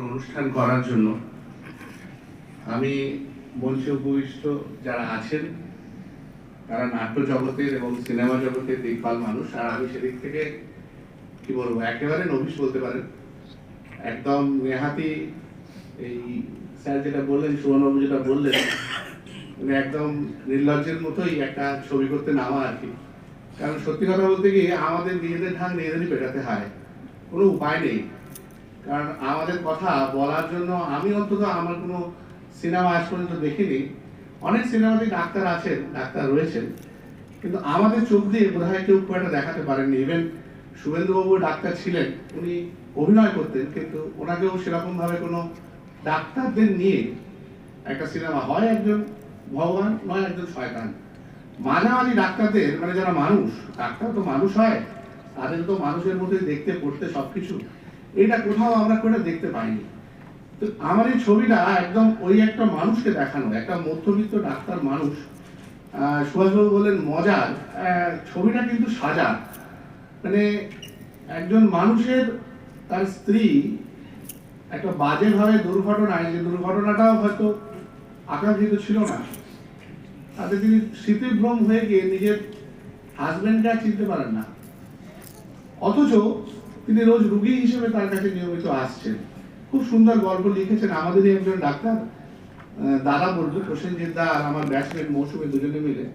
অনুষ্ঠান করার জন্য আমি মঞ্চে উপবিষ্ট যারা আছেন তারা নাট্য জগতের এবং সিনেমা জগতের দিকপাল মানুষ, আর আমি সেদিক থেকে কি বলবো, একেবারে নভিস বলতে পারেন। একদম নেহাতি এই স্যার যেটা বললেন, সুমনবাবু যেটা বললেন, মানে একদম নির্লজ্জের মতোই একটা ছবি করতে নামা আর কি। কারণ সত্যি কথা বলতে গিয়ে আমাদের নিজেদের ঢাক নিজেদেরই পেটাতে হয়, কোনো উপায় নেই। কারণ আমাদের কথা বলার জন্য আমি অন্তত আমার কোনো সিনেমা আজ পর্যন্ত দেখিনি। অনেক সিনেমাতে ডাক্তার আছেন, ডাক্তার রয়েছেন, কিন্তু আমাদের চোখ দিয়ে বোধহয় কেউ খুব একটা দেখাতে পারেননি। ইভেন শুভেন্দুবাবু ডাক্তার ছিলেন, উনি অভিনয় করতেন, কিন্তু ওনাকেও সেরকম ভাবে কোনো ডাক্তারদের নিয়ে একটা সিনেমা, হয় একজন ভগবান নয় একজন শয়তান, মাঝামাঝি ডাক্তারদের, মানে যারা মানুষ, ডাক্তার তো মানুষ হয়, তাদের তো মানুষের মধ্যে দেখতে পড়তে সবকিছু, এটা কোথাও আমরা করে দেখতে পাইনি। তো আমার এই ছবিটা একদম ওই একটা মানুষকে দেখানো, একটা মধ্যবিত্ত ডাক্তার মানুষ। সুভাষবাবু বললেন মজার, ছবিটা কিন্তু সাজা। মানে একজন মানুষের তার স্ত্রী একটা বাজেভাবে দুর্ঘটনায়, যে দুর্ঘটনাটাও হয়তো আকাঙ্ক্ষিত ছিল না, তাতে তিনি স্মৃতিভ্রম হয়ে গিয়ে নিজের হাজবেন্ডকে আর চিনতে পারেন না, অথচ তিনি রোজ রুগী হিসেবে তার কাছে নিয়মিত আসছেন। খুব সুন্দর গল্প লিখেছেন আমাদেরই একজন ডাক্তার, দাদা বলতো প্রসেনজিৎ দা আর আমার ব্যাচমেট মৌসুমী, দুজনে মিলে।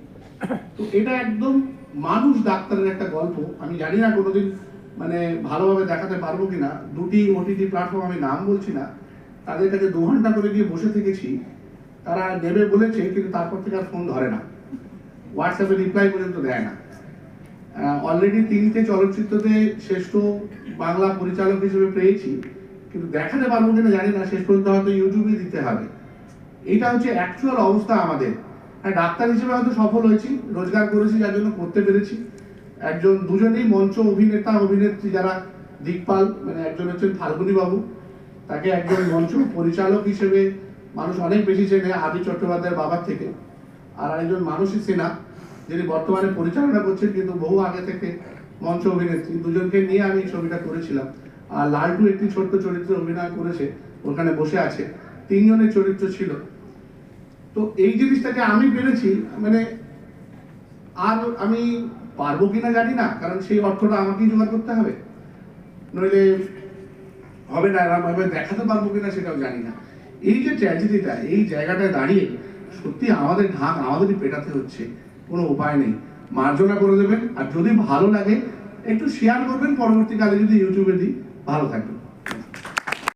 তো এটা একদম মানুষ ডাক্তারের একটা গল্প। আমি জানি না কোনোদিন মানে ভালোভাবে দেখাতে পারবো কিনা। দুটি ওটিটি প্ল্যাটফর্ম, আমি নাম বলছি না, তাদের কাছে 2 ঘন্টা করে গিয়ে বসে থেকেছি। তারা নেবে বলেছে, কিন্তু তারপর থেকে আর ফোন ধরে না, হোয়াটসঅ্যাপে রিপ্লাই পর্যন্ত দেয় না। অলরেডি 3টে চলচ্চিত্রতে শ্রেষ্ঠ বাংলা পরিচালক হিসেবে পেয়েছি, কিন্তু দেখাতে পারবো কিনা জানি না। শেষ পর্যন্ত হয়তো ইউটিউবে দিতে হবে। এটা হচ্ছে অ্যাকচুয়াল অবস্থা আমাদের। হ্যাঁ, ডাক্তার হিসেবে হয়তো সফল হয়েছি, রোজগার করেছি, যার জন্য করতে পেরেছি। দুজনেই মঞ্চ অভিনেতা অভিনেত্রী যারা দিকপাল, মানে একজন হচ্ছেন ফাল্গুনী বাবু, তাকে একজন মঞ্চ পরিচালক হিসেবে মানুষ অনেক বেশি চেনে আদি চট্টোপাধ্যায়ের বাবার থেকে। আর আরেকজন মানসী সিনহা, যিনি বর্তমানে পরিচালনা করছেন, কিন্তু বহু আগে থেকে মঞ্চ অভিনেত্রী। দুজনকে নিয়ে আমি এই ছবিটা করেছিলাম। আর লালটু একটি ছোট্ট চরিত্রে অভিনয় করেছে, ওখানে বসে আছে। 3 জনের চরিত্র ছিল। তো এই জিনিসটাকে আমি পেরেছি, মানে আর আমি পারবো কিনা জানি না, কারণ সেই অর্থটা আমাকেই জোগাড় করতে হবে, নইলে হবে না। এরকমভাবে দেখাতে পারবো কিনা সেটাও জানি না। এই যে ট্র্যাজেডিটা, এই জায়গাটায় দাঁড়িয়ে সত্যি আমাদের ঢাক আমাদেরই পেটাতে হচ্ছে, কোনো উপায় নেই। মার্জনা করে দেবেন, আর যদি ভালো লাগে একটু শেয়ার করবেন, পরবর্তীকালে যদি ইউটিউবে দিই। ভালো থাকবেন।